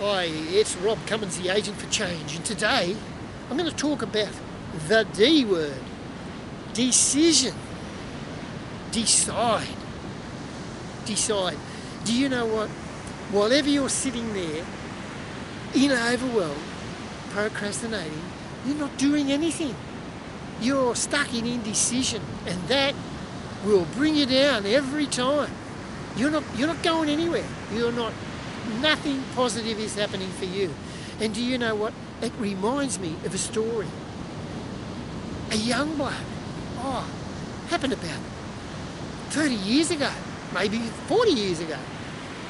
Hi, it's Rob Cummins, the Agent for Change, and today I'm going to talk about the D word, decision. Decide. Decide. Do you know what? Whatever you're sitting there in overwhelm, procrastinating, you're not doing anything. You're stuck in indecision, and that will bring you down every time. You're not going anywhere. Nothing positive is happening for you. And do you know what? It reminds me of a story. A young bloke. Happened about 30 years ago, maybe 40 years ago.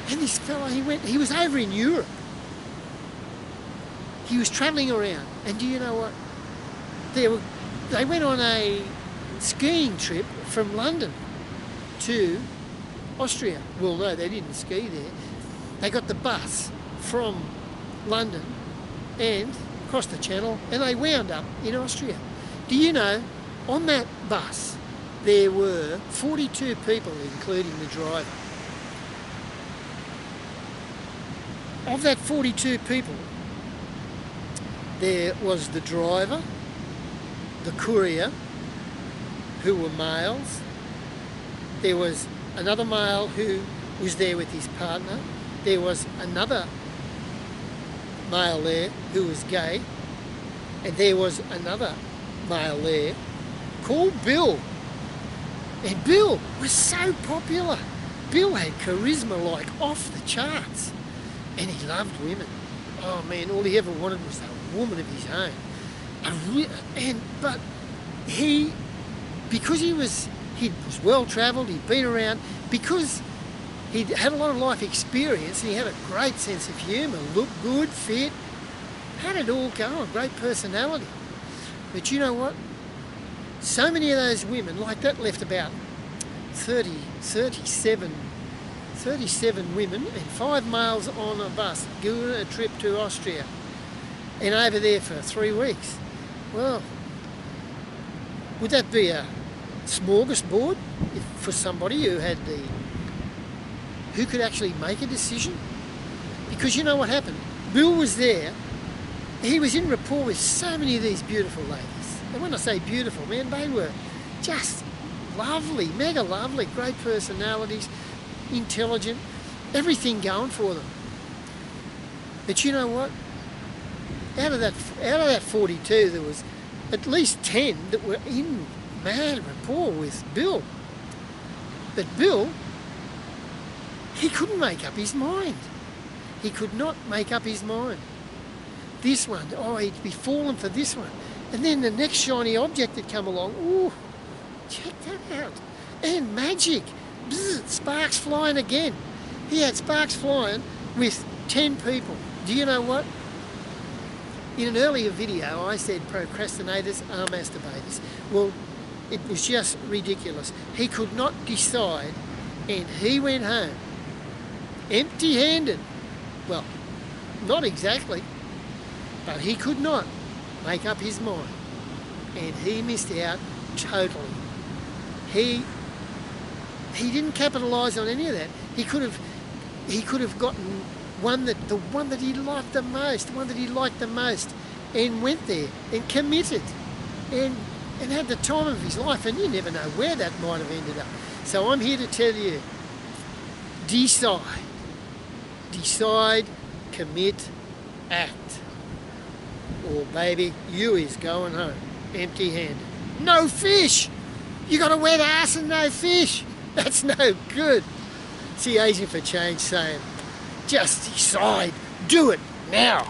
And this fellow, he was over in Europe. He was travelling around. And do you know what? They went on a skiing trip from London to Austria. Well, no, they didn't ski there. They got the bus from London and across the channel, and they wound up in Austria. Do you know, on that bus there were 42 people, including the driver. Of that 42 people, there was the driver, the courier, who were males. There was another male who was there with his partner. There was another male there who was gay. And there was another male there called Bill. And Bill was so popular. Bill had charisma like off the charts. And he loved women. Oh man, all he ever wanted was a woman of his own. But because he was well travelled, he'd been around, because he'd had a lot of life experience, and he had a great sense of humour, looked good, fit, had it all going, great personality. But you know what? So many of those women, like that, left about 37 women and 5 males on a bus doing a trip to Austria and over there for 3 weeks. Well, would that be a smorgasbord for somebody who could actually make a decision? Because you know what happened? Bill was there. He was in rapport with so many of these beautiful ladies. And when I say beautiful, man, they were just lovely, mega lovely, great personalities, intelligent, everything going for them. But you know what? Out of that 42, there was at least 10 that were in mad rapport with Bill. But Bill, he couldn't make up his mind. He could not make up his mind. This one, he'd be falling for this one. And then the next shiny object had come along. Ooh, check that out. And magic. Bzz, sparks flying again. He had sparks flying with 10 people. Do you know what? In an earlier video, I said procrastinators are masturbators. Well, it was just ridiculous. He could not decide, and he went home empty-handed. Well, not exactly, but he could not make up his mind, and he missed out totally. He didn't capitalise on any of that. He could have gotten the one that he liked the most, and went there and committed and had the time of his life, and you never know where that might have ended up. So I'm here to tell you, decide, commit, act, or baby, you is going home empty-handed. No fish! You got a wet ass and no fish. That's no good. It's the Agent for Change saying, just decide, do it now.